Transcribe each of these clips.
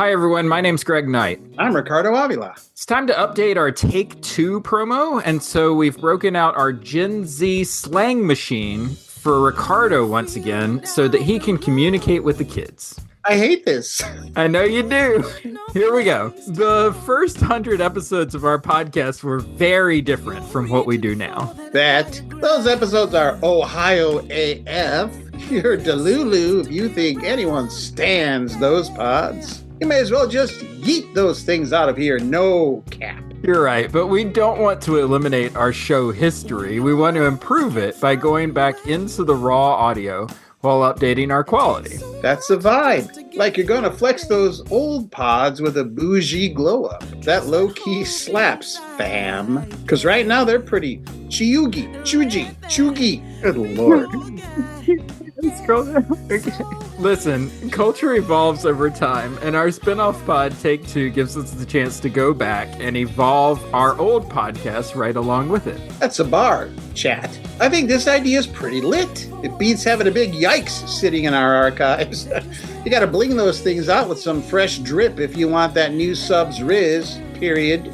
Hi, everyone. My name's Greg Knight. I'm Ricardo Avila. It's time to update our Take 2 promo, and so we've broken out our Gen Z slang machine for Ricardo once again so that he can communicate with the kids. I hate this. I know you do. Here we go. The first 100 episodes of our podcast were very different from what we do now. Those episodes are Ohio AF. You're Delulu if you think anyone stands those pods. You may as well just yeet those things out of here, no cap. You're right, but we don't want to eliminate our show history. We want to improve it by going back into the raw audio while updating our quality. That's the vibe. Like you're going to flex those old pods with a bougie glow up. That low-key slaps, fam. Because right now they're pretty chugi. Good lord. Scroll down. Okay. Listen, culture evolves over time, and our spin-off pod, Take 2, gives us the chance to go back and evolve our old podcast right along with it. That's a bar, chat. I think this idea is pretty lit. It beats having a big yikes sitting in our archives. You gotta bling those things out with some fresh drip if you want that new subs riz, period.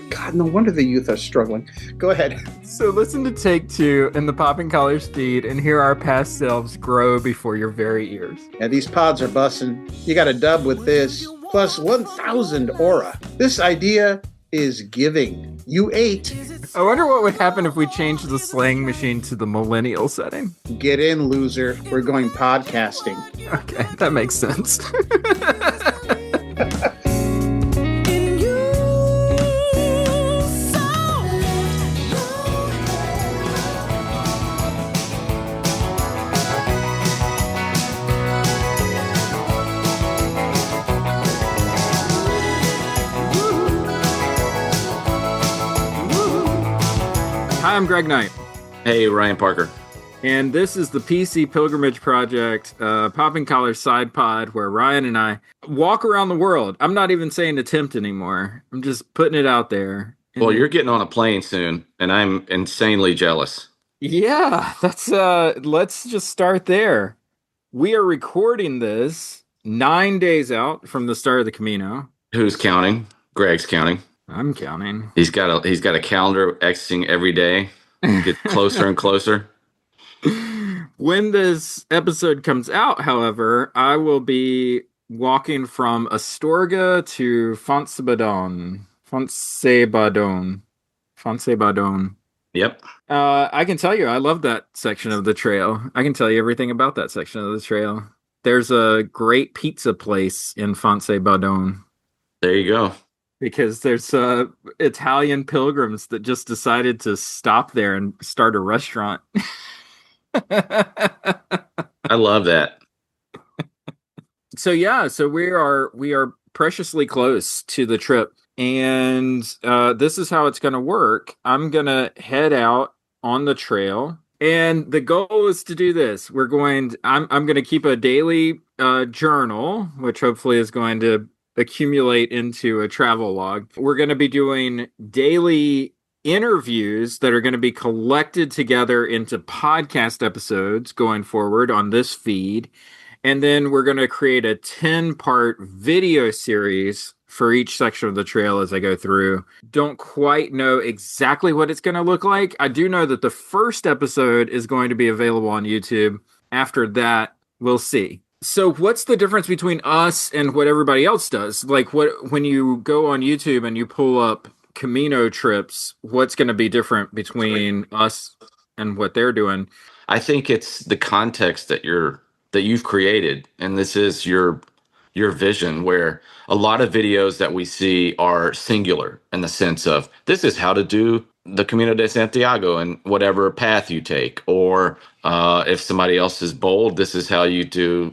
God, no wonder the youth are struggling. Go ahead. So listen to Take 2 in the Popping Collars feed and hear our past selves grow before your very ears. Yeah, these pods are bussin'. You got a dub with this, plus 1,000 aura. This idea is giving. You ate. I wonder what would happen if we changed the slang machine to the millennial setting. Get in, loser. We're going podcasting. Okay, that makes sense. Hi, I'm Greg Knight. Hey, Ryan Parker. And this is the PC Pilgrimage Project, Popping Collar side pod, where Ryan and I walk around the world. I'm not even saying attempt anymore. I'm just putting it out there. Well, you're getting on a plane soon, and I'm insanely jealous. Yeah, let's just start there. We are recording this 9 days out from the start of the Camino. Who's counting? Greg's counting. I'm counting. He's got a calendar exiting every day. Get closer and closer. When this episode comes out, however, I will be walking from Astorga to Foncebadon. Yep. I can tell you, I love that section of the trail. I can tell you everything about that section of the trail. There's a great pizza place in Foncebadon. There you go. Because there's Italian pilgrims that just decided to stop there and start a restaurant. I love that. So we are preciously close to the trip, and this is how it's going to work. I'm going to head out on the trail, and the goal is to do this. I'm going to keep a daily journal, which hopefully is going to accumulate into a travel log. We're going to be doing daily interviews that are going to be collected together into podcast episodes going forward on this feed. And then we're going to create a 10-part video series for each section of the trail as I go through. Don't quite know exactly what it's going to look like. I do know that the first episode is going to be available on YouTube. After that, we'll see. So what's the difference between us and what everybody else does? Like when you go on YouTube and you pull up Camino trips, what's going to be different between us and what they're doing? I think it's the context that you've created, and this is your vision, where a lot of videos that we see are singular in the sense of this is how to do the Camino de Santiago and whatever path you take, or if somebody else is bold, this is how you do,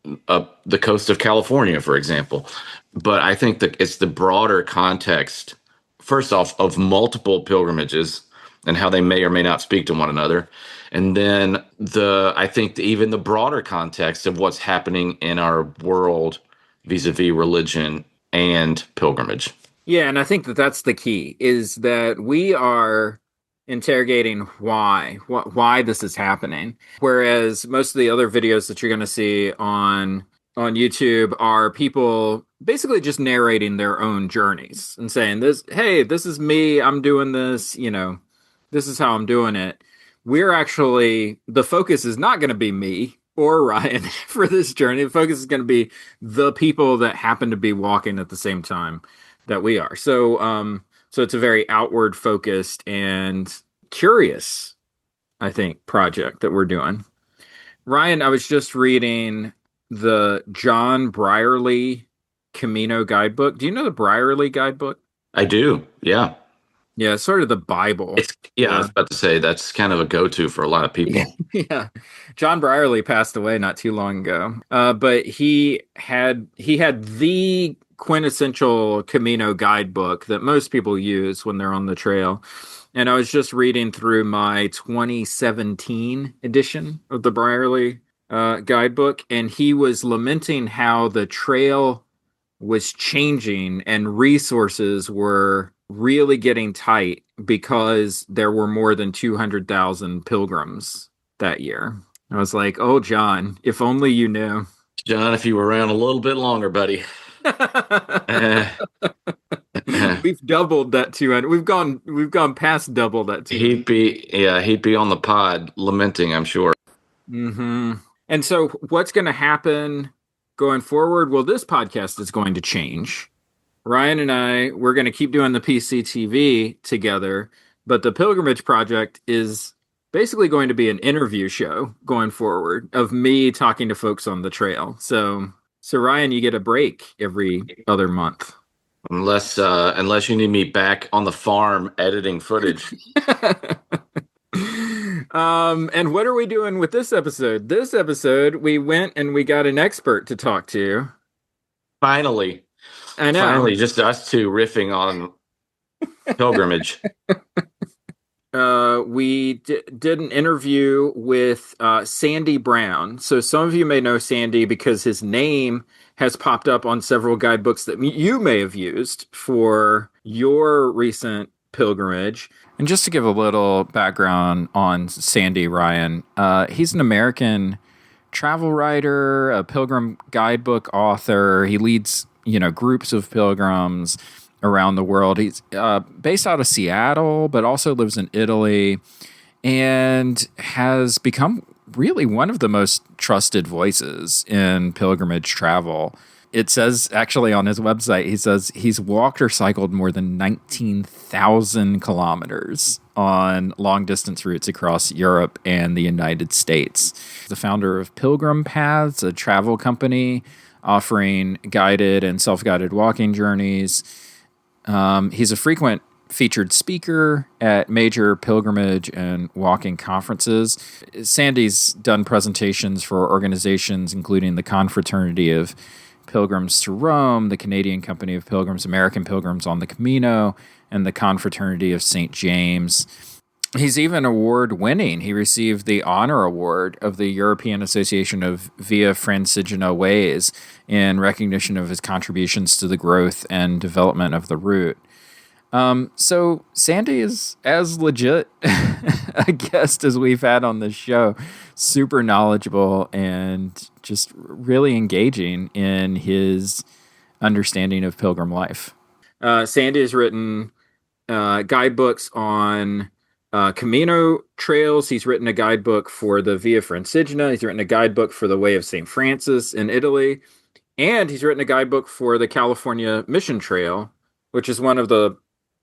the coast of California, for example. But I think that it's the broader context, first off, of multiple pilgrimages and how they may or may not speak to one another. And then I think even the broader context of what's happening in our world vis-a-vis religion and pilgrimage. Yeah, and I think that's the key, is that we are interrogating why this is happening. Whereas most of the other videos that you're going to see on on YouTube are people basically just narrating their own journeys and saying this, hey, this is me, I'm doing this, this is how I'm doing it. We're actually the focus is not going to be me or Ryan for this journey. The focus is going to be the people that happen to be walking at the same time that we are. So it's a very outward focused and curious, I think, project that we're doing. Ryan, I was just reading the John Brierley Camino guidebook. Do you know the Brierley guidebook? I do. Yeah. Yeah, it's sort of the Bible It's yeah, I was for about to say that's kind of a go-to for a lot of yeah. people. Yeah. John Brierley passed away not too long ago. But he had the quintessential Camino guidebook that most people use when they're on the trail. And I was just reading through my 2017 edition of the Brierley guidebook, and he was lamenting how the trail was changing and resources were really getting tight because there were more than 200,000 pilgrims that year. I was like, "Oh, John, if only you knew." John, if you were around a little bit longer, buddy. Eh, eh. We've doubled that 200. We've gone past double that 200. He'd be on the pod lamenting, I'm sure. Hmm. And so, what's going to happen going forward? Well, this podcast is going to change. Ryan and we're going to keep doing the PCTV together, but the Pilgrimage Project is basically going to be an interview show going forward of me talking to folks on the trail. So Ryan, you get a break every other month. Unless you need me back on the farm editing footage. And what are we doing with this episode? This episode, we went and we got an expert to talk to. Finally, I know. finally, just us two riffing on pilgrimage. We did an interview with Sandy Brown. So some of you may know Sandy because his name has popped up on several guidebooks that you may have used for your recent pilgrimage. And just to give a little background on Sandy Ryan, he's an American travel writer, a pilgrim guidebook author. He leads, groups of pilgrims around the world. He's based out of Seattle, but also lives in Italy and has become really one of the most trusted voices in pilgrimage travel. It says actually on his website, he says he's walked or cycled more than 19,000 kilometers on long distance routes across Europe and the United States. The founder of Pilgrim Paths, a travel company offering guided and self-guided walking journeys. He's a frequent featured speaker at major pilgrimage and walking conferences. Sandy's done presentations for organizations including the Confraternity of Pilgrims to Rome, the Canadian Company of Pilgrims, American Pilgrims on the Camino, and the Confraternity of St. James. He's even award-winning. He received the Honor Award of the European Association of Via Francigena Ways in recognition of his contributions to the growth and development of the route. So Sandy is as legit a guest as we've had on this show. Super knowledgeable and just really engaging in his understanding of pilgrim life. Sandy has written guidebooks on Camino trails. He's written a guidebook for the Via Francigena. He's written a guidebook for the Way of St. Francis in Italy. And he's written a guidebook for the California Mission Trail, which is one of the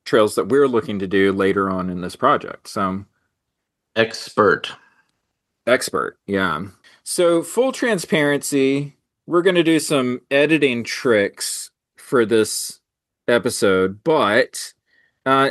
trails that we're looking to do later on in this project. So Expert. yeah. So full transparency, we're going to do some editing tricks for this episode, but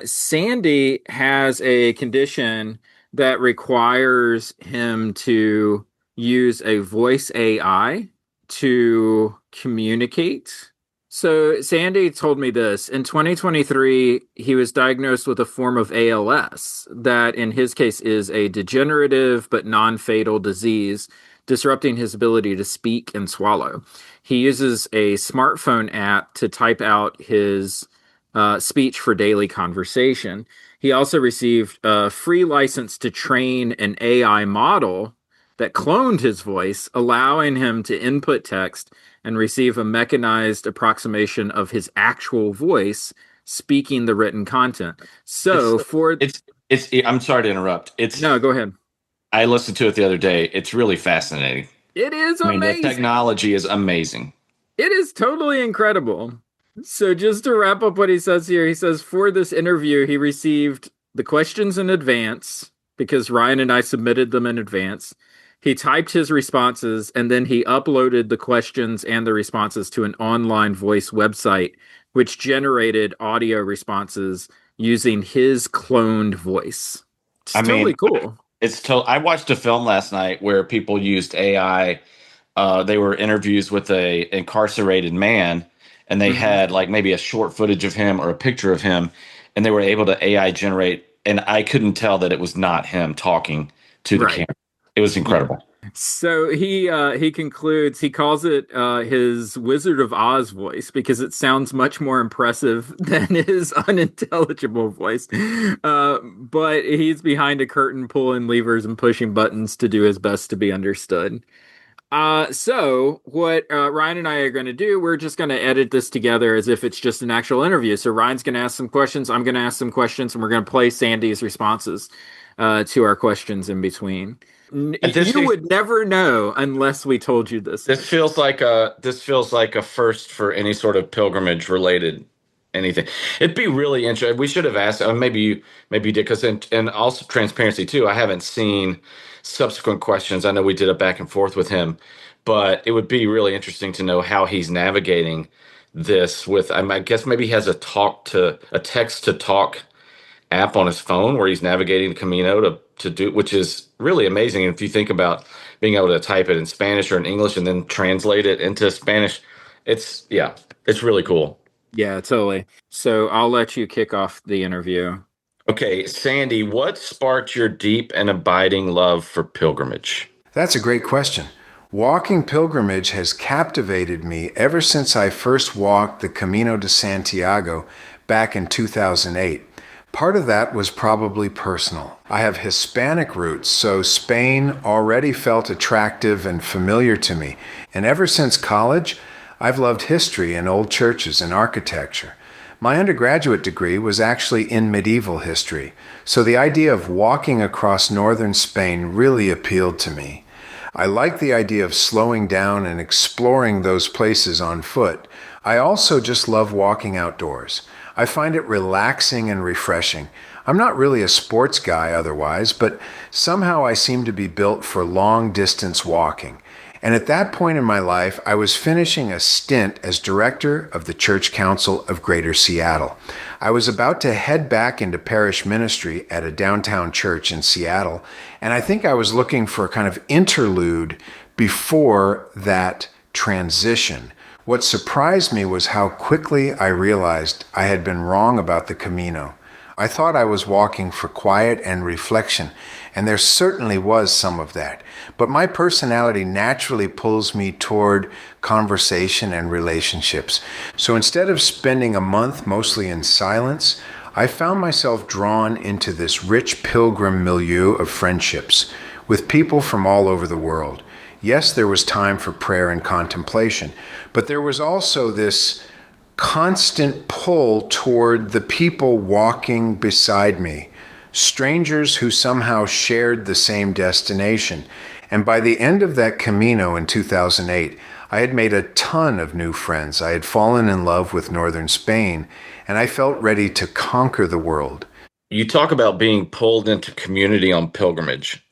Sandy has a condition that requires him to use a voice AI to communicate. So Sandy told me this. In 2023, he was diagnosed with a form of ALS that in his case is a degenerative but non-fatal disease disrupting his ability to speak and swallow. He uses a smartphone app to type out his speech for daily conversation. He also received a free license to train an AI model that cloned his voice, allowing him to input text and receive a mechanized approximation of his actual voice speaking the written content. It's So for it's I'm sorry to interrupt. no, go ahead. I listened to it the other day. It's really fascinating. It is I mean, the amazing. technology is amazing. It is totally incredible. So, just to wrap up what he says here, he says for this interview, he received the questions in advance because Ryan and I submitted them in advance. He typed his responses and then he uploaded the questions and the responses to an online voice website, which generated audio responses using his cloned voice. It's I mean, totally cool. I watched a film last night where people used AI. They were interviews with a incarcerated man, and they Mhm. had like maybe a short footage of him or a picture of him, and they were able to AI generate, and I couldn't tell that it was not him talking to the Right. camera. It was Yeah. incredible. So he concludes, he calls it his Wizard of Oz voice because it sounds much more impressive than his unintelligible voice. But he's behind a curtain pulling levers and pushing buttons to do his best to be understood. So what Ryan and I are going to do, we're just going to edit this together as if it's just an actual interview. So Ryan's going to ask some questions, I'm going to ask some questions, and we're going to play Sandy's responses to our questions in between. And this You would never know unless we told you this. This feels like a first for any sort of pilgrimage related anything. It'd be really interesting. We should have asked. Maybe you did because and also transparency too. I haven't seen subsequent questions. I know we did a back and forth with him, but it would be really interesting to know how he's navigating this with. I guess maybe he has a text to talk app on his phone where he's navigating the Camino to do, which is really amazing. And if you think about being able to type it in Spanish or in English and then translate it into Spanish, it's really cool. Yeah, totally. So I'll let you kick off the interview. Okay, Sandy, what sparked your deep and abiding love for pilgrimage? That's a great question. Walking pilgrimage has captivated me ever since I first walked the Camino de Santiago back in 2008. Part of that was probably personal. I have Hispanic roots, so Spain already felt attractive and familiar to me. And ever since college, I've loved history and old churches and architecture. My undergraduate degree was actually in medieval history, so the idea of walking across northern Spain really appealed to me. I like the idea of slowing down and exploring those places on foot. I also just love walking outdoors. I find it relaxing and refreshing. I'm not really a sports guy otherwise, but somehow I seem to be built for long distance walking. And at that point in my life, I was finishing a stint as director of the Church Council of Greater Seattle. I was about to head back into parish ministry at a downtown church in Seattle, and I think I was looking for a kind of interlude before that transition. What surprised me was how quickly I realized I had been wrong about the Camino. I thought I was walking for quiet and reflection, and there certainly was some of that. But my personality naturally pulls me toward conversation and relationships. So instead of spending a month mostly in silence, I found myself drawn into this rich pilgrim milieu of friendships with people from all over the world. Yes, there was time for prayer and contemplation, but there was also this constant pull toward the people walking beside me, strangers who somehow shared the same destination. And by the end of that Camino in 2008, I had made a ton of new friends. I had fallen in love with northern Spain, and I felt ready to conquer the world. You talk about being pulled into community on pilgrimage.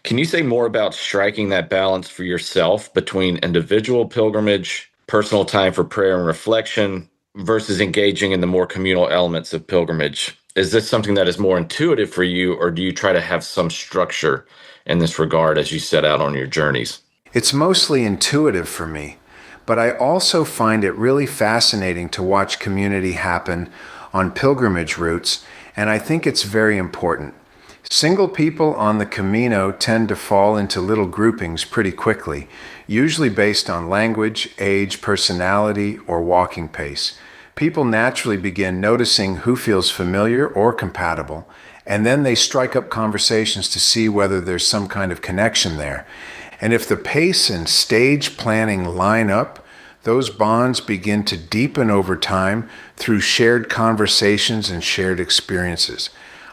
Can you say more about striking that balance for yourself between individual pilgrimage, personal time for prayer and reflection, versus engaging in the more communal elements of pilgrimage? Is this something that is more intuitive for you, or do you try to have some structure in this regard as you set out on your journeys? It's mostly intuitive for me, but I also find it really fascinating to watch community happen on pilgrimage routes, and I think it's very important. Single people on the Camino tend to fall into little groupings pretty quickly, usually based on language, age, personality, or walking pace. People naturally begin noticing who feels familiar or compatible, and then they strike up conversations to see whether there's some kind of connection there. And if the pace and stage planning line up, those bonds begin to deepen over time through shared conversations and shared experiences.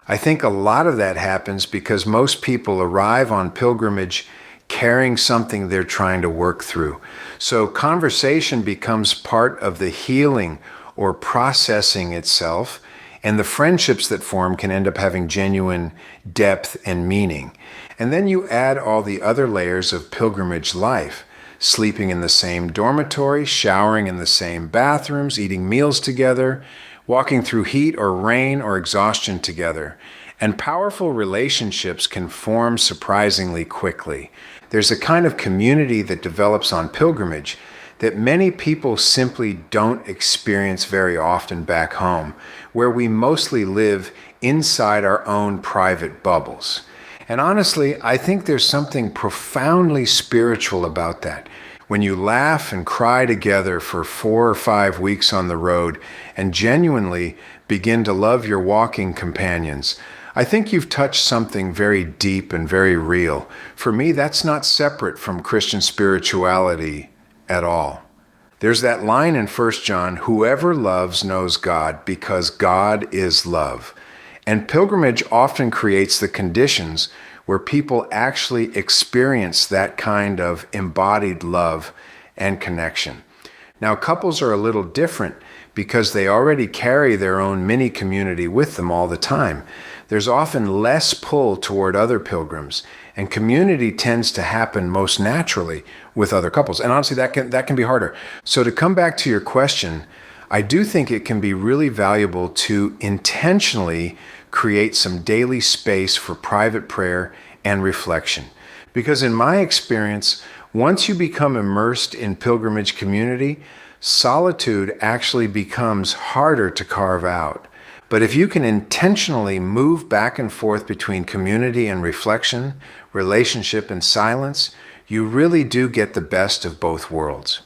I think a lot of that happens because most people arrive on pilgrimage carrying something they're trying to work through. So conversation becomes part of the healing or processing itself, and the friendships that form can end up having genuine depth and meaning. And then you add all the other layers of pilgrimage life: sleeping in the same dormitory, showering in the same bathrooms, eating meals together, walking through heat or rain or exhaustion together. And powerful relationships can form surprisingly quickly. There's a kind of community that develops on pilgrimage that many people simply don't experience very often back home, where we mostly live inside our own private bubbles. And honestly, I think there's something profoundly spiritual about that. When you laugh and cry together for 4 or 5 weeks on the road and genuinely begin to love your walking companions, I think you've touched something very deep and very real. For me, that's not separate from Christian spirituality at all. There's that line in 1 John, "Whoever loves knows God, because God is love." And pilgrimage often creates the conditions where people actually experience that kind of embodied love and connection. Now, couples are a little different because they already carry their own mini community with them all the time. There's often less pull toward other pilgrims, and community tends to happen most naturally with other couples. And honestly, that can be harder. So to come back to your question, I do think it can be really valuable to intentionally create some daily space for private prayer and reflection. Because in my experience, once you become immersed in pilgrimage community, solitude actually becomes harder to carve out. But if you can intentionally move back and forth between community and reflection, relationship and silence, you really do get the best of both worlds.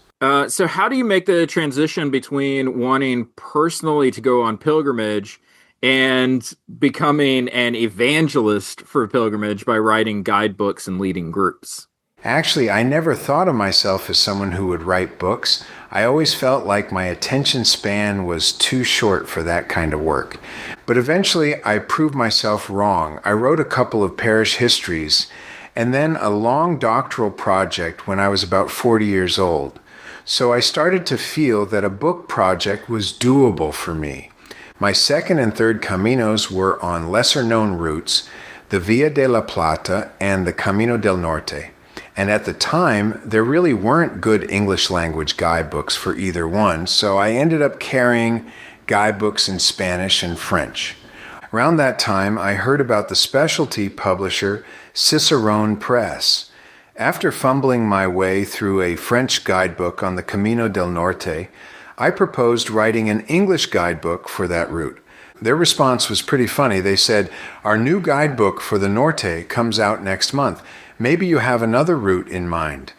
So how do you make the transition between wanting personally to go on pilgrimage and becoming an evangelist for pilgrimage by writing guidebooks and leading groups? Actually, I never thought of myself as someone who would write books. I always felt like my attention span was too short for that kind of work. But eventually, I proved myself wrong. I wrote a couple of parish histories and then a long doctoral project when I was about 40 years old. So I started to feel that a book project was doable for me. My second and third caminos were on lesser-known routes, the Via de la Plata and the Camino del Norte. And at the time, there really weren't good English language guidebooks for either one, so I ended up carrying guidebooks in Spanish and French. Around that time, I heard about the specialty publisher Cicerone Press. After fumbling my way through a French guidebook on the Camino del Norte, I proposed writing an English guidebook for that route. Their response was pretty funny. They said, "Our new guidebook for the Norte comes out next month. Maybe you have another route in mind."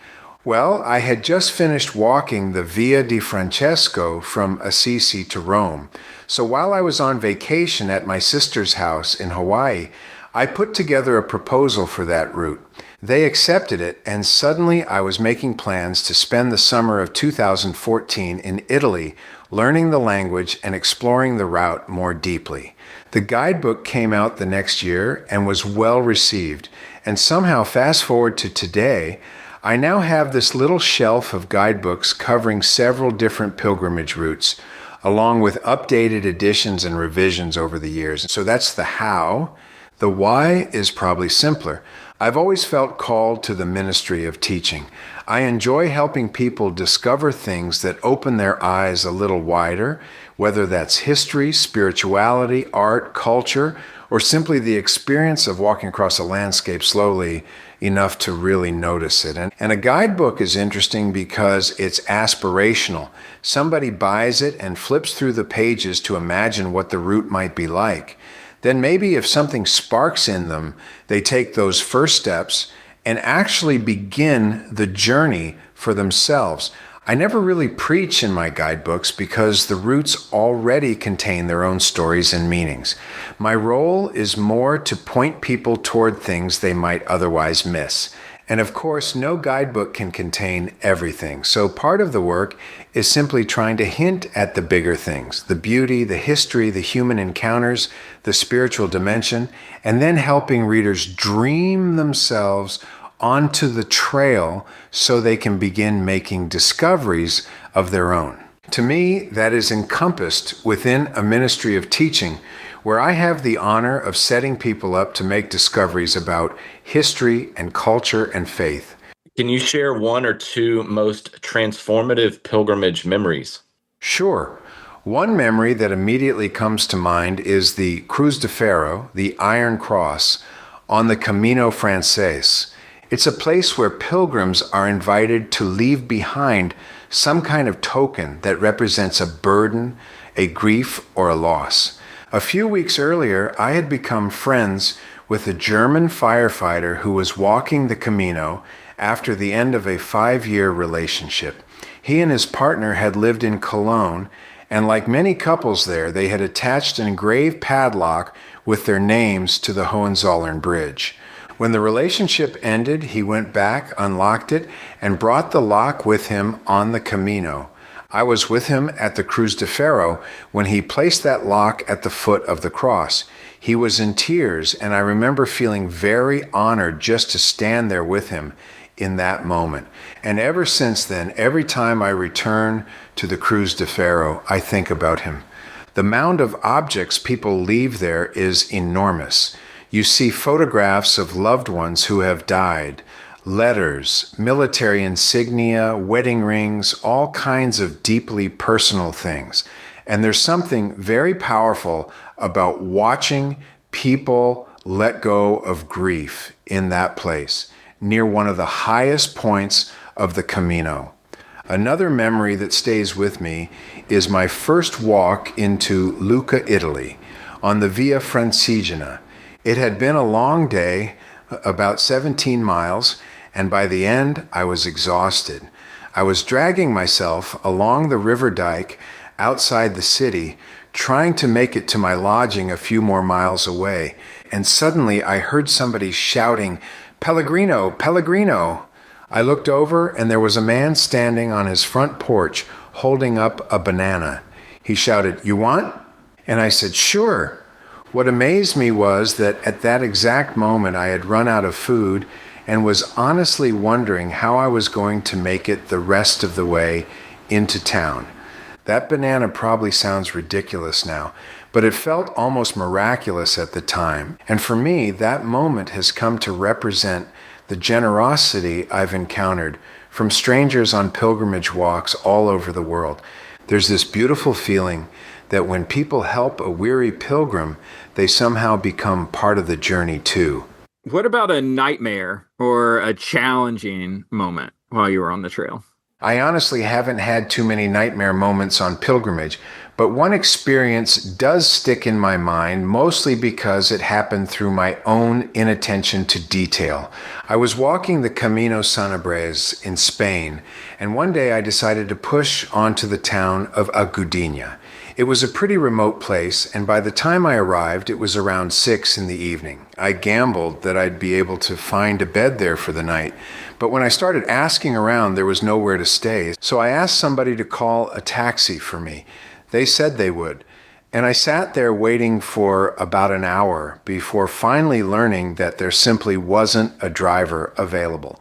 Well, I had just finished walking the Via di Francesco from Assisi to Rome. So while I was on vacation at my sister's house in Hawaii, I put together a proposal for that route. They accepted it, and suddenly I was making plans to spend the summer of 2014 in Italy, learning the language and exploring the route more deeply. The guidebook came out the next year and was well received, and somehow fast forward to today, I now have this little shelf of guidebooks covering several different pilgrimage routes, along with updated editions and revisions over the years. So that's the how. The why is probably simpler. I've always felt called to the ministry of teaching. I enjoy helping people discover things that open their eyes a little wider, whether that's history, spirituality, art, culture, or simply the experience of walking across a landscape slowly enough to really notice it. And a guidebook is interesting because it's aspirational. Somebody buys it and flips through the pages to imagine what the route might be like. Then maybe if something sparks in them, they take those first steps and actually begin the journey for themselves. I never really preach in my guidebooks because the routes already contain their own stories and meanings. My role is more to point people toward things they might otherwise miss. And of course, no guidebook can contain everything. So part of the work is simply trying to hint at the bigger things, the beauty, the history, the human encounters, the spiritual dimension, and then helping readers dream themselves onto the trail so they can begin making discoveries of their own. To me, that is encompassed within a ministry of teaching where I have the honor of setting people up to make discoveries about history and culture and faith. Can you share one or two most transformative pilgrimage memories? Sure. One memory that immediately comes to mind is the Cruz de Ferro, the Iron Cross, on the Camino Frances. It's a place where pilgrims are invited to leave behind some kind of token that represents a burden, a grief, or a loss. A few weeks earlier, I had become friends with a German firefighter who was walking the Camino after the end of a 5-year relationship. He and his partner had lived in Cologne, and like many couples there, they had attached an engraved padlock with their names to the Hohenzollern Bridge. When the relationship ended, he went back, unlocked it, and brought the lock with him on the Camino. I was with him at the Cruz de Ferro when he placed that lock at the foot of the cross. He was in tears, and I remember feeling very honored just to stand there with him in that moment. And ever since then, every time I return to the Cruz de Ferro, I think about him. The mound of objects people leave there is enormous. You see photographs of loved ones who have died, letters, military insignia, wedding rings, all kinds of deeply personal things. And there's something very powerful about watching people let go of grief in that place, near one of the highest points of the Camino. Another memory that stays with me is my first walk into Lucca, Italy, on the Via Francigena. It had been a long day, about 17 miles, and by the end, I was exhausted. I was dragging myself along the river dike outside the city, trying to make it to my lodging a few more miles away, and suddenly I heard somebody shouting, "Pellegrino, Pellegrino!" I looked over, and there was a man standing on his front porch holding up a banana. He shouted, "You want?" And I said, "Sure." What amazed me was that at that exact moment I had run out of food and was honestly wondering how I was going to make it the rest of the way into town. That banana probably sounds ridiculous now, but it felt almost miraculous at the time. And for me, that moment has come to represent the generosity I've encountered from strangers on pilgrimage walks all over the world. There's this beautiful feeling that when people help a weary pilgrim, they somehow become part of the journey too. What about a nightmare or a challenging moment while you were on the trail? I honestly haven't had too many nightmare moments on pilgrimage, but one experience does stick in my mind, mostly because it happened through my own inattention to detail. I was walking the Camino Sanabres in Spain, and one day I decided to push onto the town of Agudina. It was a pretty remote place, and by the time I arrived, it was around 6 in the evening. I gambled that I'd be able to find a bed there for the night, but when I started asking around, there was nowhere to stay. So I asked somebody to call a taxi for me. They said they would, and I sat there waiting for about an hour before finally learning that there simply wasn't a driver available.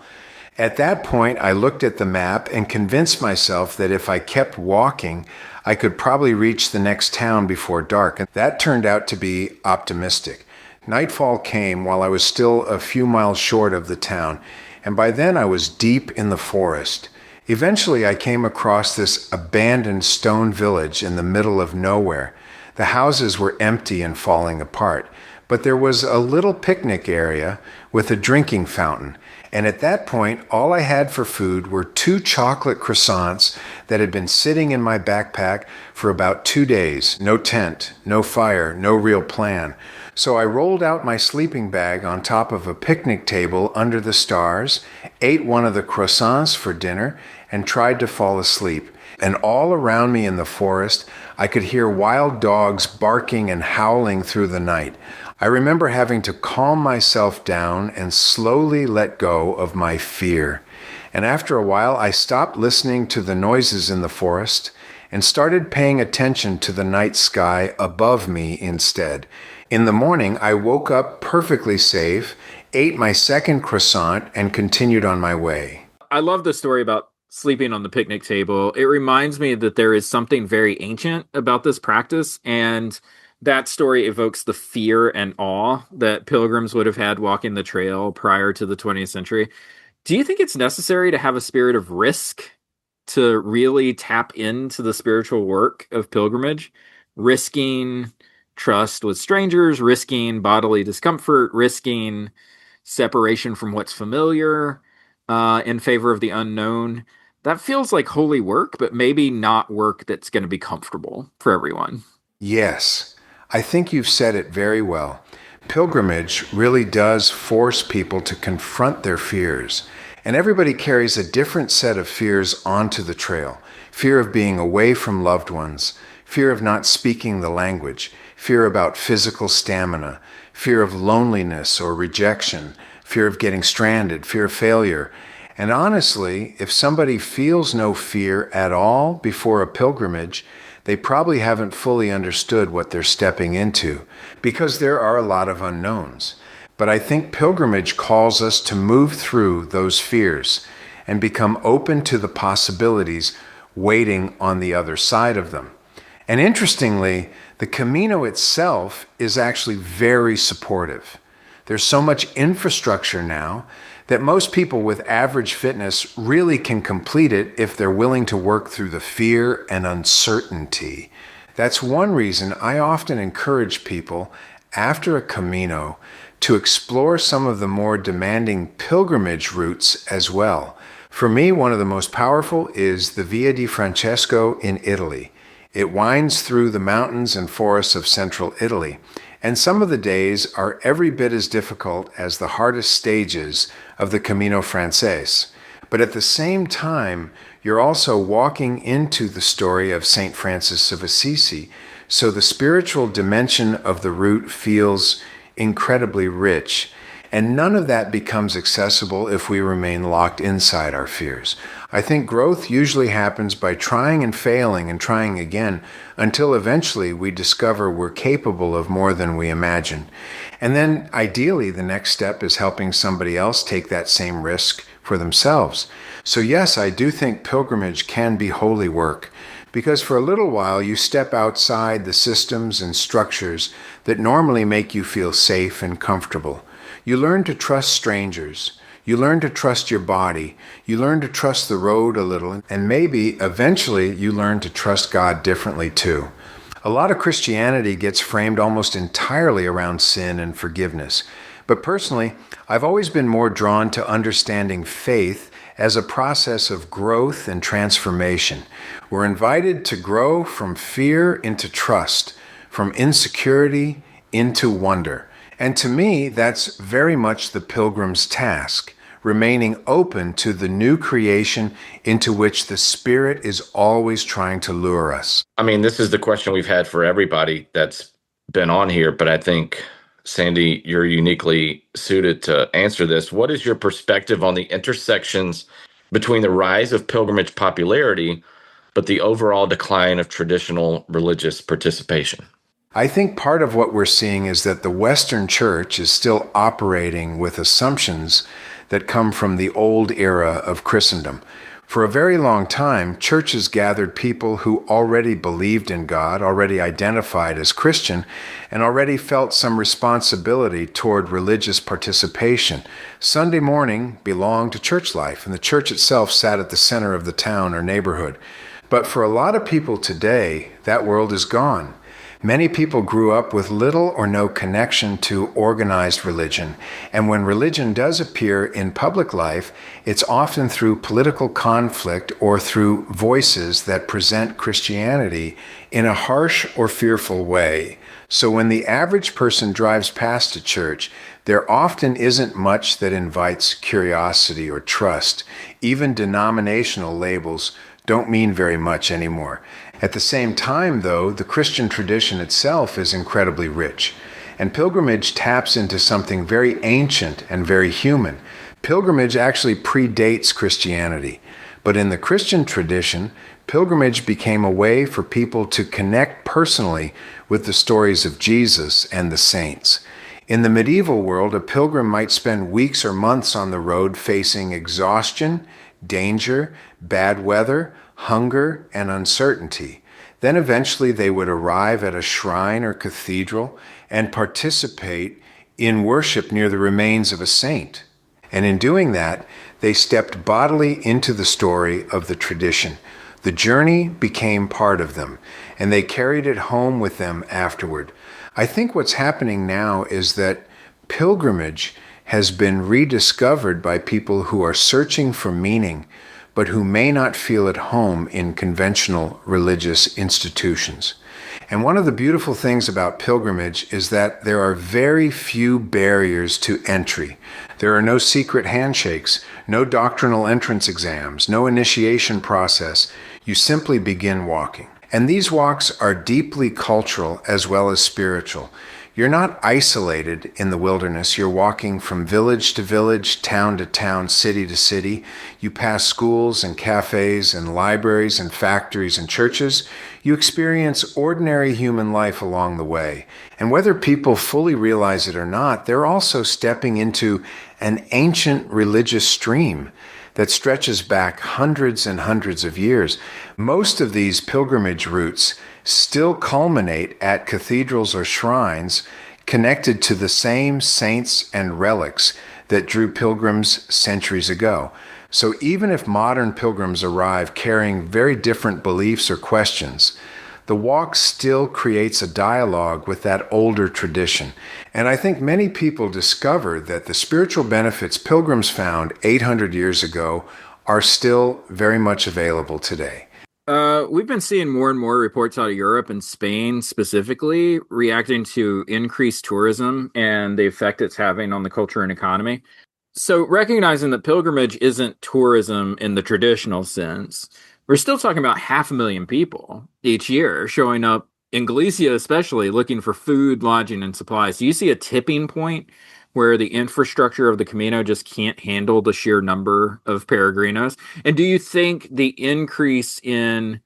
At that point, I looked at the map and convinced myself that if I kept walking, I could probably reach the next town before dark, and that turned out to be optimistic. Nightfall came while I was still a few miles short of the town, and by then I was deep in the forest. Eventually, I came across this abandoned stone village in the middle of nowhere. The houses were empty and falling apart, but there was a little picnic area with a drinking fountain, And at that point, all I had for food were 2 chocolate croissants that had been sitting in my backpack for about 2 days. No tent, no fire, no real plan. So I rolled out my sleeping bag on top of a picnic table under the stars, ate one of the croissants for dinner, and tried to fall asleep. And all around me in the forest, I could hear wild dogs barking and howling through the night. I remember having to calm myself down and slowly let go of my fear. And after a while, I stopped listening to the noises in the forest and started paying attention to the night sky above me instead. In the morning, I woke up perfectly safe, ate my second croissant, and continued on my way. I love the story about sleeping on the picnic table. It reminds me that there is something very ancient about this practice, and that story evokes the fear and awe that pilgrims would have had walking the trail prior to the 20th century. Do you think it's necessary to have a spirit of risk to really tap into the spiritual work of pilgrimage? Risking trust with strangers, risking bodily discomfort, risking separation from what's familiar in favor of the unknown. That feels like holy work, but maybe not work that's going to be comfortable for everyone. Yes, I think you've said it very well. Pilgrimage really does force people to confront their fears. And everybody carries a different set of fears onto the trail. Fear of being away from loved ones, fear of not speaking the language, fear about physical stamina, fear of loneliness or rejection, fear of getting stranded, fear of failure. And honestly, if somebody feels no fear at all before a pilgrimage, they probably haven't fully understood what they're stepping into, because there are a lot of unknowns. But I think pilgrimage calls us to move through those fears and become open to the possibilities waiting on the other side of them. And interestingly, the Camino itself is actually very supportive. There's so much infrastructure now that most people with average fitness really can complete it if they're willing to work through the fear and uncertainty. That's one reason I often encourage people after a Camino to explore some of the more demanding pilgrimage routes as well. For me, one of the most powerful is the Via di Francesco in Italy. It winds through the mountains and forests of central Italy, and some of the days are every bit as difficult as the hardest stages of the Camino Frances. But at the same time, you're also walking into the story of St. Francis of Assisi, so the spiritual dimension of the route feels incredibly rich. And none of that becomes accessible if we remain locked inside our fears. I think growth usually happens by trying and failing and trying again until eventually we discover we're capable of more than we imagine. And then ideally, the next step is helping somebody else take that same risk for themselves. So yes, I do think pilgrimage can be holy work, because for a little while you step outside the systems and structures that normally make you feel safe and comfortable. You learn to trust strangers. You learn to trust your body. You learn to trust the road a little. And maybe eventually you learn to trust God differently too. A lot of Christianity gets framed almost entirely around sin and forgiveness. But personally, I've always been more drawn to understanding faith as a process of growth and transformation. We're invited to grow from fear into trust, from insecurity into wonder. And to me, that's very much the pilgrim's task, remaining open to the new creation into which the Spirit is always trying to lure us. I mean, this is the question we've had for everybody that's been on here, but I think, Sandy, you're uniquely suited to answer this. What is your perspective on the intersections between the rise of pilgrimage popularity, but the overall decline of traditional religious participation? I think part of what we're seeing is that the Western Church is still operating with assumptions that come from the old era of Christendom. For a very long time, churches gathered people who already believed in God, already identified as Christian, and already felt some responsibility toward religious participation. Sunday morning belonged to church life, and the church itself sat at the center of the town or neighborhood. But for a lot of people today, that world is gone. Many people grew up with little or no connection to organized religion, and when religion does appear in public life, it's often through political conflict or through voices that present Christianity in a harsh or fearful way. So when the average person drives past a church, there often isn't much that invites curiosity or trust. Even denominational labels don't mean very much anymore. At the same time, though, the Christian tradition itself is incredibly rich, and pilgrimage taps into something very ancient and very human. Pilgrimage actually predates Christianity, but in the Christian tradition, pilgrimage became a way for people to connect personally with the stories of Jesus and the saints. In the medieval world, a pilgrim might spend weeks or months on the road facing exhaustion, danger, bad weather, hunger, and uncertainty. Then eventually they would arrive at a shrine or cathedral and participate in worship near the remains of a saint. And in doing that, they stepped bodily into the story of the tradition. The journey became part of them, and they carried it home with them afterward. I think what's happening now is that pilgrimage has been rediscovered by people who are searching for meaning, but who may not feel at home in conventional religious institutions. And one of the beautiful things about pilgrimage is that there are very few barriers to entry. There are no secret handshakes, no doctrinal entrance exams, no initiation process. You simply begin walking. And these walks are deeply cultural as well as spiritual. You're not isolated in the wilderness. You're walking from village to village, town to town, city to city. You pass schools and cafes and libraries and factories and churches. You experience ordinary human life along the way. And whether people fully realize it or not, they're also stepping into an ancient religious stream that stretches back hundreds and hundreds of years. Most of these pilgrimage routes still culminate at cathedrals or shrines connected to the same saints and relics that drew pilgrims centuries ago. So even if modern pilgrims arrive carrying very different beliefs or questions, the walk still creates a dialogue with that older tradition. And I think many people discover that the spiritual benefits pilgrims found 800 years ago are still very much available today. We've been seeing more and more reports out of Europe and Spain specifically reacting to increased tourism and the effect it's having on the culture and economy. So recognizing that pilgrimage isn't tourism in the traditional sense, we're still talking about 500,000 people each year showing up in Galicia, especially looking for food, lodging, and supplies. Do you see a tipping point where the infrastructure of the Camino just can't handle the sheer number of peregrinos? And do you think the increase in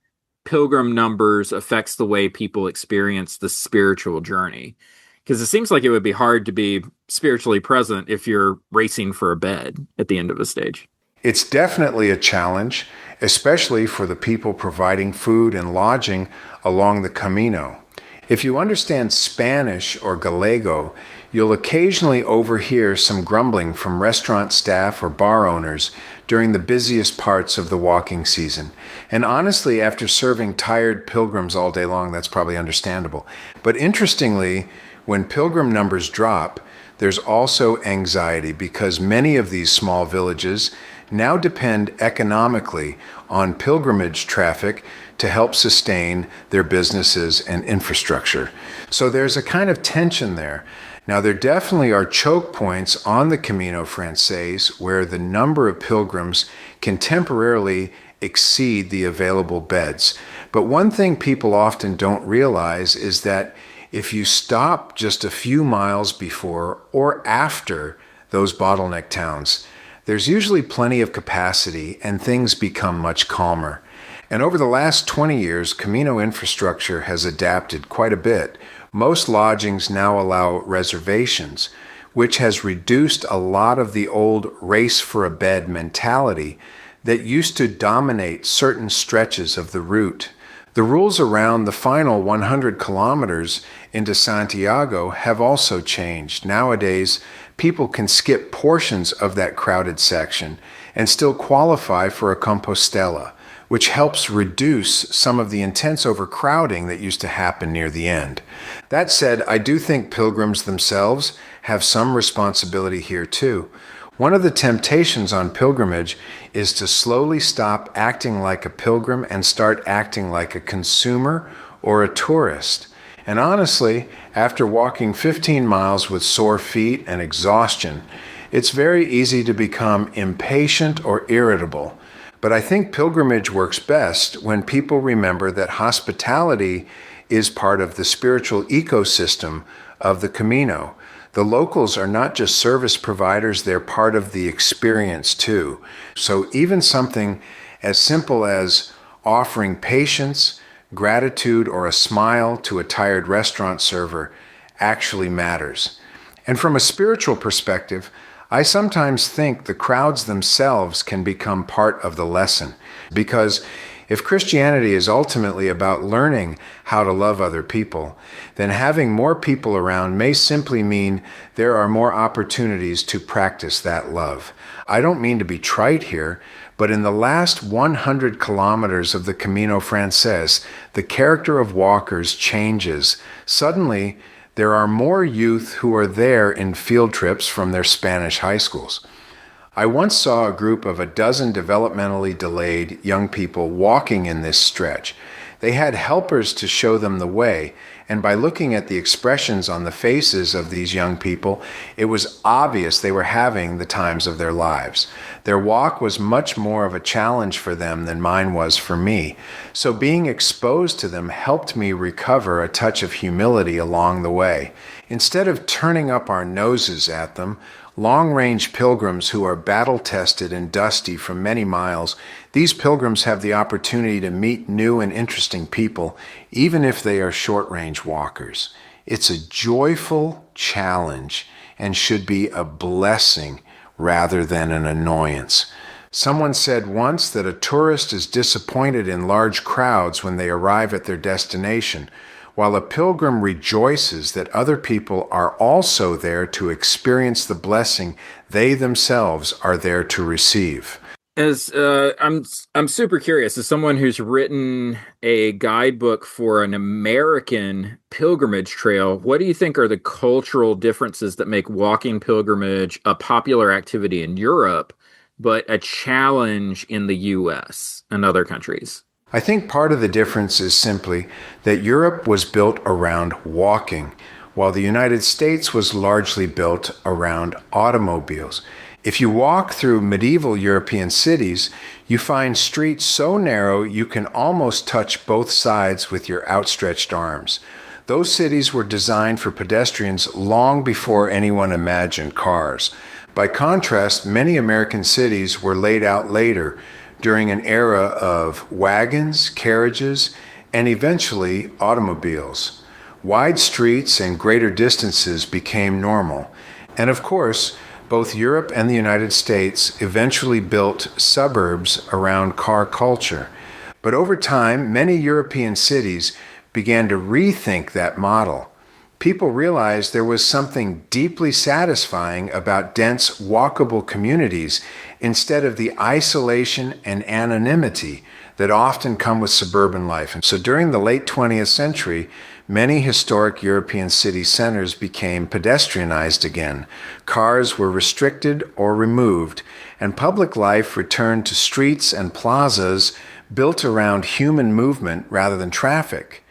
pilgrim numbers affects the way people experience the spiritual journey? Because it seems like it would be hard to be spiritually present if you're racing for a bed at the end of a stage. It's definitely a challenge, especially for the people providing food and lodging along the Camino. If you understand Spanish or Gallego, you'll occasionally overhear some grumbling from restaurant staff or bar owners during the busiest parts of the walking season. And honestly, after serving tired pilgrims all day long, that's probably understandable. But interestingly, when pilgrim numbers drop, there's also anxiety because many of these small villages now depend economically on pilgrimage traffic to help sustain their businesses and infrastructure. So there's a kind of tension there. Now, there definitely are choke points on the Camino Frances where the number of pilgrims can temporarily exceed the available beds. But one thing people often don't realize is that if you stop just a few miles before or after those bottleneck towns, there's usually plenty of capacity and things become much calmer. And over the last 20 years, Camino infrastructure has adapted quite a bit. Most lodgings now allow reservations, which has reduced a lot of the old race for a bed mentality that used to dominate certain stretches of the route. The rules around the final 100 kilometers into Santiago have also changed. Nowadays, people can skip portions of that crowded section and still qualify for a Compostela, which helps reduce some of the intense overcrowding that used to happen near the end. That said, I do think pilgrims themselves have some responsibility here too. One of the temptations on pilgrimage is to slowly stop acting like a pilgrim and start acting like a consumer or a tourist. And honestly, after walking 15 miles with sore feet and exhaustion, it's very easy to become impatient or irritable. But I think pilgrimage works best when people remember that hospitality is part of the spiritual ecosystem of the Camino. The locals are not just service providers, they're part of the experience too. So even something as simple as offering patience, gratitude, or a smile to a tired restaurant server actually matters. And from a spiritual perspective, I sometimes think the crowds themselves can become part of the lesson, because if Christianity is ultimately about learning how to love other people, then having more people around may simply mean there are more opportunities to practice that love. I don't mean to be trite here, but in the last 100 kilometers of the Camino Frances, the character of walkers changes. Suddenly, there are more youth who are there in field trips from their Spanish high schools. I once saw a group of a dozen developmentally delayed young people walking in this stretch. They had helpers to show them the way, and by looking at the expressions on the faces of these young people, it was obvious they were having the times of their lives. Their walk was much more of a challenge for them than mine was for me, so being exposed to them helped me recover a touch of humility along the way. Instead of turning up our noses at them, long-range pilgrims who are battle-tested and dusty from many miles, these pilgrims have the opportunity to meet new and interesting people, even if they are short-range walkers. It's a joyful challenge and should be a blessing rather than an annoyance. Someone said once that a tourist is disappointed in large crowds when they arrive at their destination, while a pilgrim rejoices that other people are also there to experience the blessing they themselves are there to receive. As I'm super curious, as someone who's written a guidebook for an American pilgrimage trail, what do you think are the cultural differences that make walking pilgrimage a popular activity in Europe, but a challenge in the US and other countries? I think part of the difference is simply that Europe was built around walking, while the United States was largely built around automobiles. If you walk through medieval European cities, you find streets so narrow you can almost touch both sides with your outstretched arms. Those cities were designed for pedestrians long before anyone imagined cars. By contrast, many American cities were laid out later, during an era of wagons, carriages, and eventually automobiles. Wide streets and greater distances became normal. And of course, both Europe and the United States eventually built suburbs around car culture. But over time, many European cities began to rethink that model. People realized there was something deeply satisfying about dense, walkable communities instead of the isolation and anonymity that often come with suburban life. And so during the late 20th century, many historic European city centers became pedestrianized again. Cars were restricted or removed, and public life returned to streets and plazas built around human movement rather than traffic.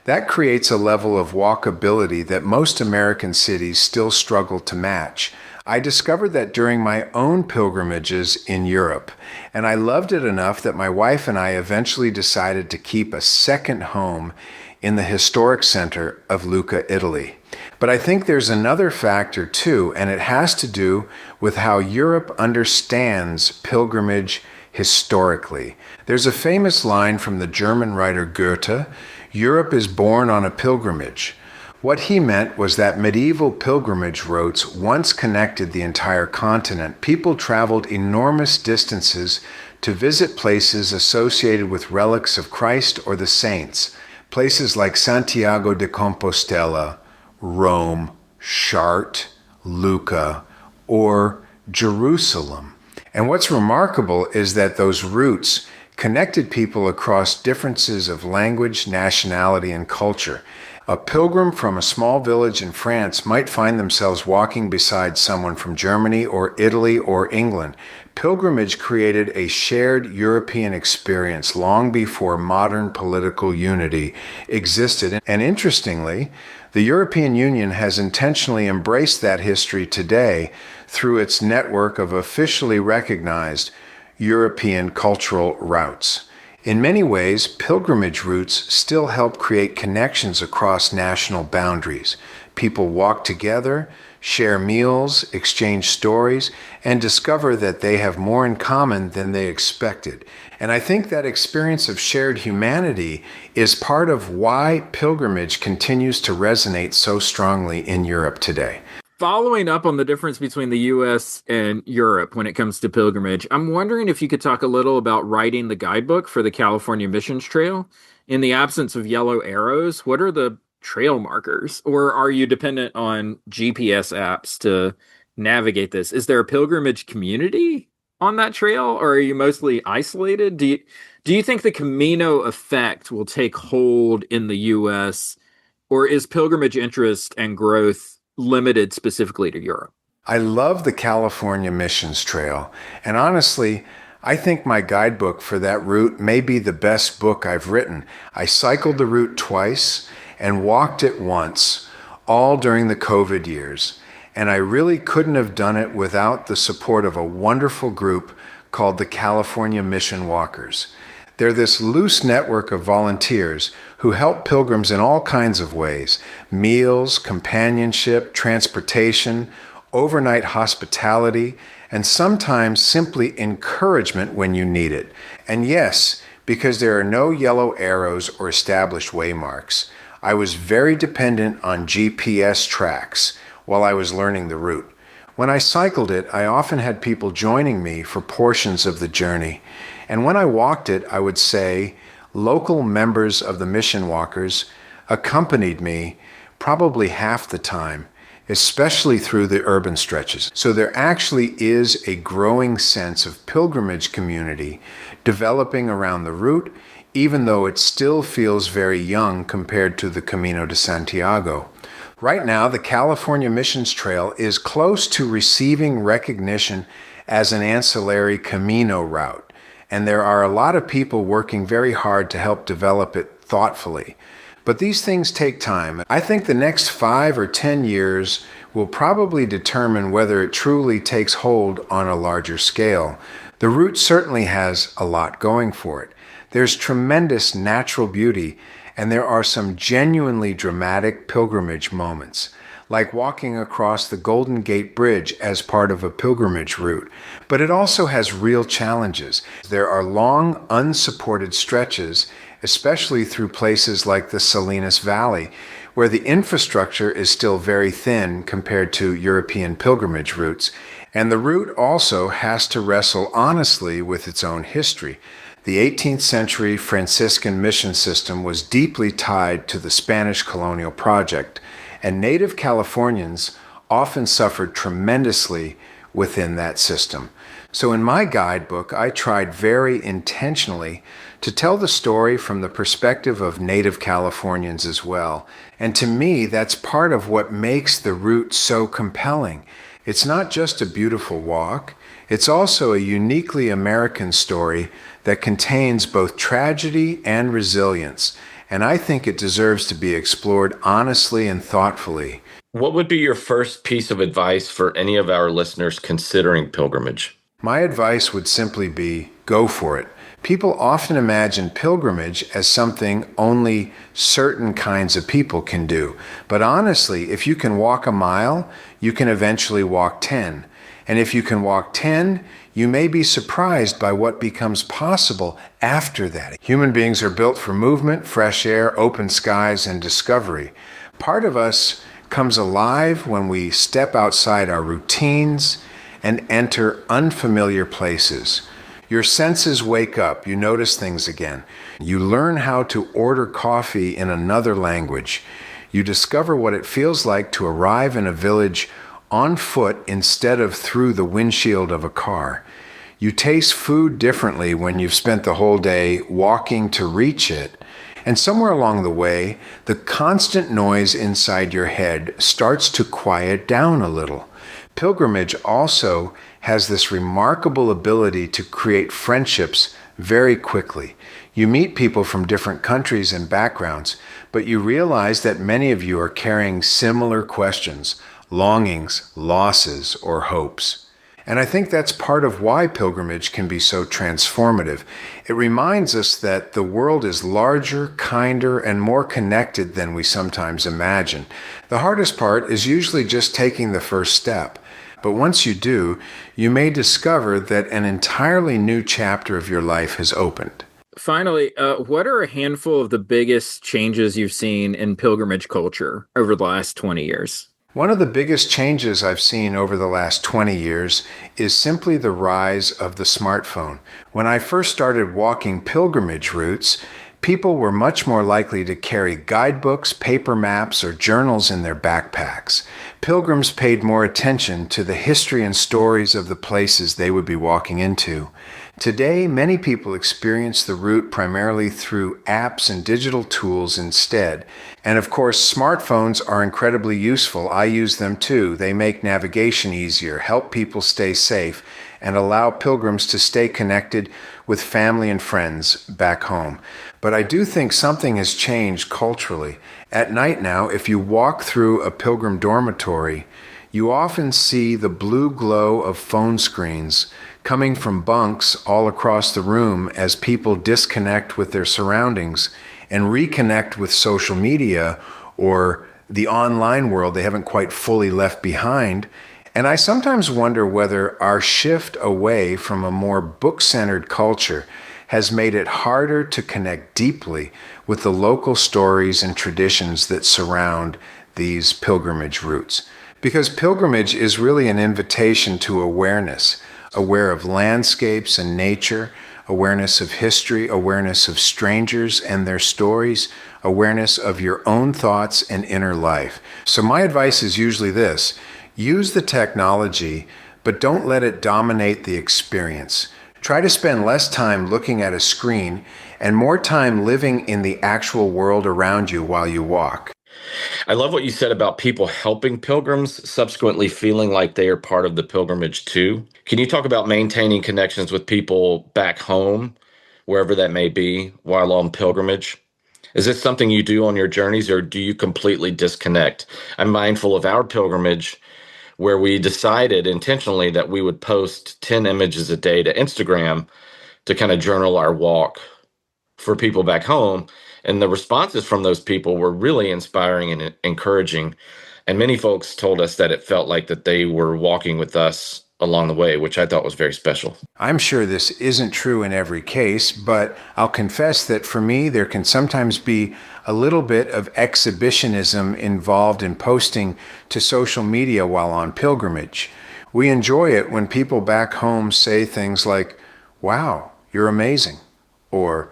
That creates a level of walkability that most American cities still struggle to match. I discovered that during my own pilgrimages in Europe, and I loved it enough that my wife and I eventually decided to keep a second home in the historic center of Lucca, Italy. But I think there's another factor too, and it has to do with how Europe understands pilgrimage historically. There's a famous line from the German writer Goethe, "Europe is born on a pilgrimage." What he meant was that medieval pilgrimage routes once connected the entire continent. People traveled enormous distances to visit places associated with relics of Christ or the saints, places like Santiago de Compostela, Rome, Chartres, Lucca, or Jerusalem. And what's remarkable is that those routes connected people across differences of language, nationality, and culture. A pilgrim from a small village in France might find themselves walking beside someone from Germany or Italy or England. Pilgrimage created a shared European experience long before modern political unity existed. And interestingly, the European Union has intentionally embraced that history today through its network of officially recognized European cultural routes. In many ways, pilgrimage routes still help create connections across national boundaries. People walk together, share meals, exchange stories, and discover that they have more in common than they expected. And I think that experience of shared humanity is part of why pilgrimage continues to resonate so strongly in Europe today. Following up on the difference between the US and Europe when it comes to pilgrimage, I'm wondering if you could talk a little about writing the guidebook for the California Missions Trail. In the absence of yellow arrows, what are the trail markers? Or are you dependent on GPS apps to navigate this? Is there a pilgrimage community on that trail, or are you mostly isolated? Do you think the Camino effect will take hold in the US, or is pilgrimage interest and growth limited specifically to Europe? I love the California Missions Trail, and honestly, I think my guidebook for that route may be the best book I've written. I cycled the route twice and walked it once, all during the COVID years, and I really couldn't have done it without the support of a wonderful group called the California Mission Walkers. They're this loose network of volunteers who help pilgrims in all kinds of ways: meals, companionship, transportation, overnight hospitality, and sometimes simply encouragement when you need it. And yes, because there are no yellow arrows or established waymarks, I was very dependent on GPS tracks while I was learning the route. When I cycled it, I often had people joining me for portions of the journey. And when I walked it, I would say local members of the mission walkers accompanied me probably half the time, especially through the urban stretches. So there actually is a growing sense of pilgrimage community developing around the route, even though it still feels very young compared to the Camino de Santiago. Right now, the California Missions Trail is close to receiving recognition as an ancillary Camino route. And there are a lot of people working very hard to help develop it thoughtfully. But these things take time. I think the next 5 or 10 years will probably determine whether it truly takes hold on a larger scale. The route certainly has a lot going for it. There's tremendous natural beauty, and there are some genuinely dramatic pilgrimage moments, like walking across the Golden Gate Bridge as part of a pilgrimage route. But it also has real challenges. There are long, unsupported stretches, especially through places like the Salinas Valley, where the infrastructure is still very thin compared to European pilgrimage routes. And the route also has to wrestle honestly with its own history. The 18th century Franciscan mission system was deeply tied to the Spanish colonial project, and native Californians often suffered tremendously within that system. So in my guidebook, I tried very intentionally to tell the story from the perspective of native Californians as well. And to me, that's part of what makes the route so compelling. It's not just a beautiful walk, it's also a uniquely American story that contains both tragedy and resilience. And I think it deserves to be explored honestly and thoughtfully. What would be your first piece of advice for any of our listeners considering pilgrimage? My advice would simply be go for it. People often imagine pilgrimage as something only certain kinds of people can do. But honestly, if you can walk a mile, you can eventually walk 10. And if you can walk 10, you may be surprised by what becomes possible after that. Human beings are built for movement, fresh air, open skies, and discovery. Part of us comes alive when we step outside our routines and enter unfamiliar places. Your senses wake up, you notice things again. You learn how to order coffee in another language. You discover what it feels like to arrive in a village on foot instead of through the windshield of a car. You taste food differently when you've spent the whole day walking to reach it. And somewhere along the way, the constant noise inside your head starts to quiet down a little. Pilgrimage also has this remarkable ability to create friendships very quickly. You meet people from different countries and backgrounds, but you realize that many of you are carrying similar questions, longings, losses, or hopes. And I think that's part of why pilgrimage can be so transformative. It reminds us that the world is larger, kinder, and more connected than we sometimes imagine. The hardest part is usually just taking the first step. But once you do, you may discover that an entirely new chapter of your life has opened. Finally, what are a handful of the biggest changes you've seen in pilgrimage culture over the last 20 years? One of the biggest changes I've seen over the last 20 years is simply the rise of the smartphone. When I first started walking pilgrimage routes, people were much more likely to carry guidebooks, paper maps, or journals in their backpacks. Pilgrims paid more attention to the history and stories of the places they would be walking into. Today, many people experience the route primarily through apps and digital tools instead. And of course, smartphones are incredibly useful. I use them too. They make navigation easier, help people stay safe, and allow pilgrims to stay connected with family and friends back home. But I do think something has changed culturally. At night now, if you walk through a pilgrim dormitory, you often see the blue glow of phone screens coming from bunks all across the room as people disconnect with their surroundings and reconnect with social media or the online world they haven't quite fully left behind. And I sometimes wonder whether our shift away from a more book-centered culture has made it harder to connect deeply with the local stories and traditions that surround these pilgrimage routes. Because pilgrimage is really an invitation to awareness, aware of landscapes and nature, awareness of history, awareness of strangers and their stories, awareness of your own thoughts and inner life. So my advice is usually this: use the technology, but don't let it dominate the experience. Try to spend less time looking at a screen and more time living in the actual world around you while you walk. I love what you said about people helping pilgrims subsequently feeling like they are part of the pilgrimage too. Can you talk about maintaining connections with people back home, wherever that may be, while on pilgrimage? Is this something you do on your journeys, or do you completely disconnect? I'm mindful of our pilgrimage where we decided intentionally that we would post 10 images a day to Instagram to kind of journal our walk for people back home. And the responses from those people were really inspiring and encouraging. And many folks told us that it felt like that they were walking with us along the way, which I thought was very special. I'm sure this isn't true in every case, but I'll confess that for me, there can sometimes be a little bit of exhibitionism involved in posting to social media while on pilgrimage. We enjoy it when people back home say things like, "Wow, you're amazing," or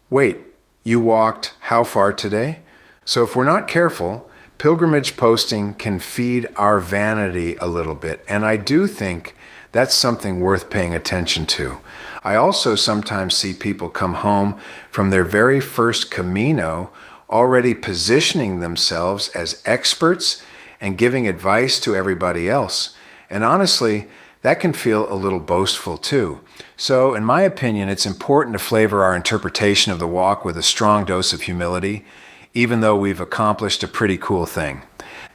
"Wait, you walked how far today?" So if we're not careful, pilgrimage posting can feed our vanity a little bit, and I do think that's something worth paying attention to. I also sometimes see people come home from their very first Camino already positioning themselves as experts and giving advice to everybody else. And honestly, that can feel a little boastful too. So, in my opinion, it's important to flavor our interpretation of the walk with a strong dose of humility, even though we've accomplished a pretty cool thing.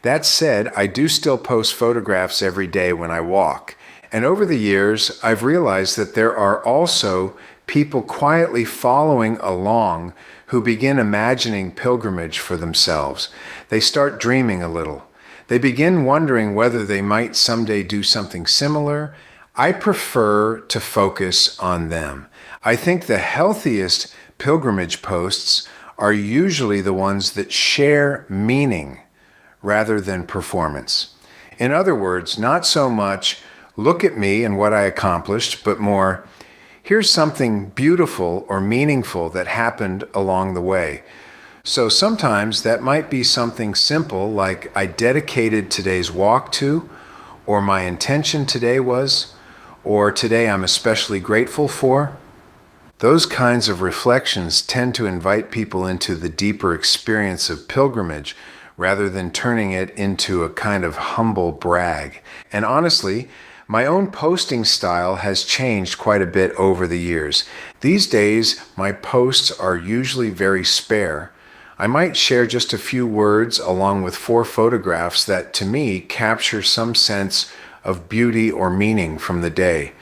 That said, I do still post photographs every day when I walk. And over the years, I've realized that there are also people quietly following along who begin imagining pilgrimage for themselves. They start dreaming a little. They begin wondering whether they might someday do something similar. I prefer to focus on them. I think the healthiest pilgrimage posts are usually the ones that share meaning rather than performance. In other words, not so much, "Look at me and what I accomplished," but more, "Here's something beautiful or meaningful that happened along the way." So sometimes that might be something simple like, "I dedicated today's walk to," or "My intention today was," or today I'm especially grateful for? Those kinds of reflections tend to invite people into the deeper experience of pilgrimage rather than turning it into a kind of humble brag. And honestly, my own posting style has changed quite a bit over the years. These days, my posts are usually very spare. I might share just a few words along with 4 photographs that, to me, capture some sense of beauty or meaning from the day.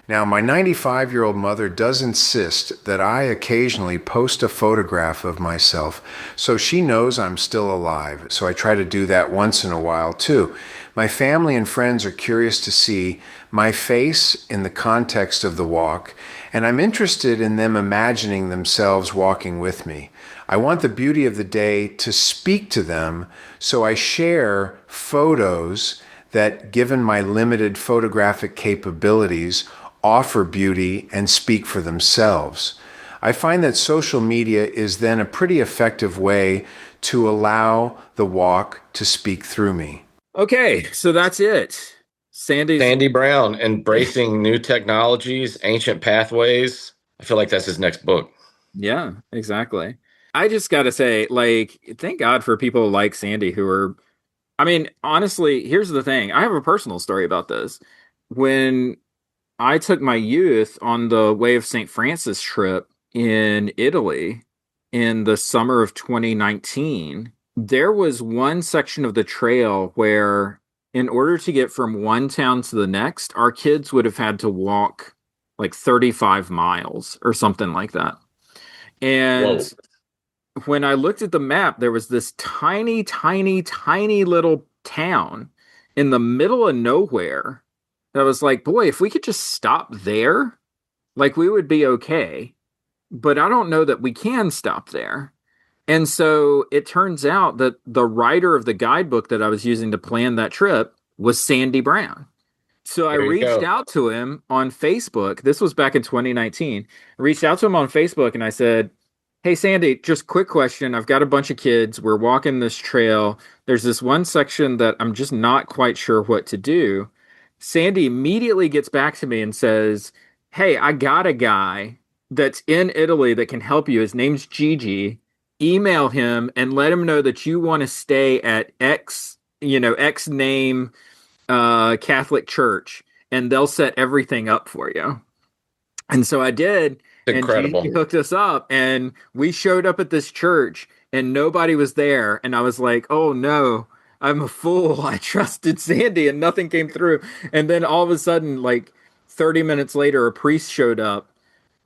Now, my 95-year-old mother does insist that I occasionally post a photograph of myself, so she knows I'm still alive, so I try to do that once in a while, too. My family and friends are curious to see my face in the context of the walk, and I'm interested in them imagining themselves walking with me. I want the beauty of the day to speak to them, so I share photos that, given my limited photographic capabilities, offer beauty and speak for themselves. I find that social media is then a pretty effective way to allow the walk to speak through me. Okay, so that's it. Sandy Brown, embracing new technologies, ancient pathways. I feel like that's his next book. Yeah, exactly. I just got to say, like, thank God for people like Sandy who are, I mean, honestly, here's the thing. I have a personal story about this. When I took my youth on the Way of St. Francis trip in Italy in the summer of 2019. There was one section of the trail where, in order to get from one town to the next, our kids would have had to walk like 35 miles or something like that. And Whoa. when I looked at the map, there was this tiny, tiny, tiny little town in the middle of nowhere. And I was like, boy, if we could just stop there, like we would be okay. But I don't know that we can stop there. And so it turns out that the writer of the guidebook that I was using to plan that trip was Sandy Brown. So I There you reached go. out to him on Facebook. This was back in 2019. I reached out to him on Facebook and I said, hey, Sandy, just quick question. I've got a bunch of kids. We're walking this trail. There's this one section that I'm just not quite sure what to do. Sandy immediately gets back to me and says, hey, I got a guy that's in Italy that can help you. His name's Gigi. Email him and let him know that you want to stay at X name Catholic church, and they'll set everything up for you. And so I did, and Incredible. Gigi hooked us up, and we showed up at this church, and nobody was there. And I was like, oh no, I'm a fool. I trusted Sandy, and nothing came through. And then all of a sudden, like 30 minutes later, a priest showed up,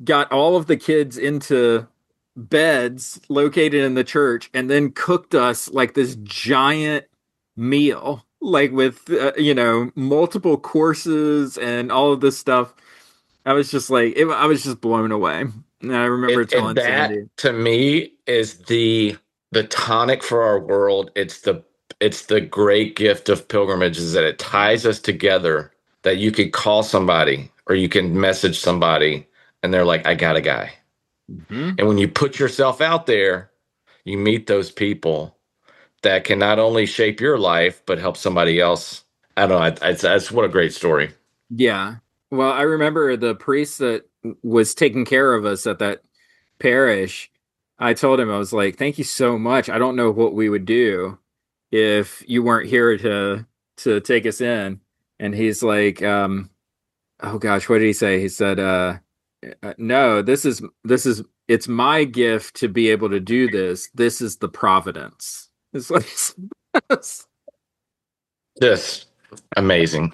got all of the kids into beds located in the church, and then cooked us like this giant meal, like with multiple courses and all of this stuff. I was just like, I was just blown away. And I remember And telling that Sandy, to me is the tonic for our world. It's the great gift of pilgrimage is that it ties us together, that you could call somebody or you can message somebody and they're like, I got a guy. mm-hmm. And when you put yourself out there, you meet those people that can not only shape your life, but help somebody else. I don't know. That's what a great story. Yeah. Well, I remember the priest that was taking care of us at that parish. I told him, I was like, thank you so much. I don't know what we would do if you weren't here to take us in. And he's like, oh gosh, what did he say? He said, no, it's my gift to be able to do this. This is the providence. It's like, Just amazing.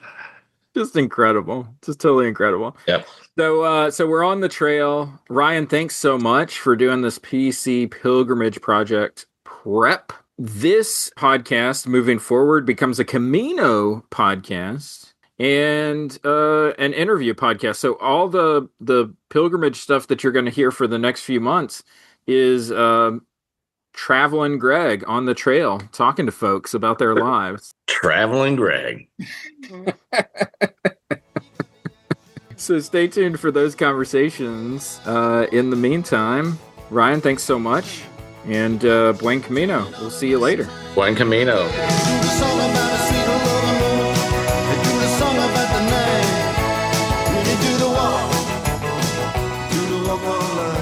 just incredible. Just totally incredible. Yep. So we're on the trail. Ryan, thanks so much for doing this PC pilgrimage project prep. This podcast moving forward becomes a Camino podcast and an interview podcast. So all the pilgrimage stuff that you're going to hear for the next few months is traveling Greg on the trail, talking to folks about their lives. Traveling Greg. So stay tuned for those conversations. In the meantime, Ryan, thanks so much. And Buen Camino. We'll see you later. Buen Camino. They do the song about the sweet love and moon. They do the song about the night. walk on love.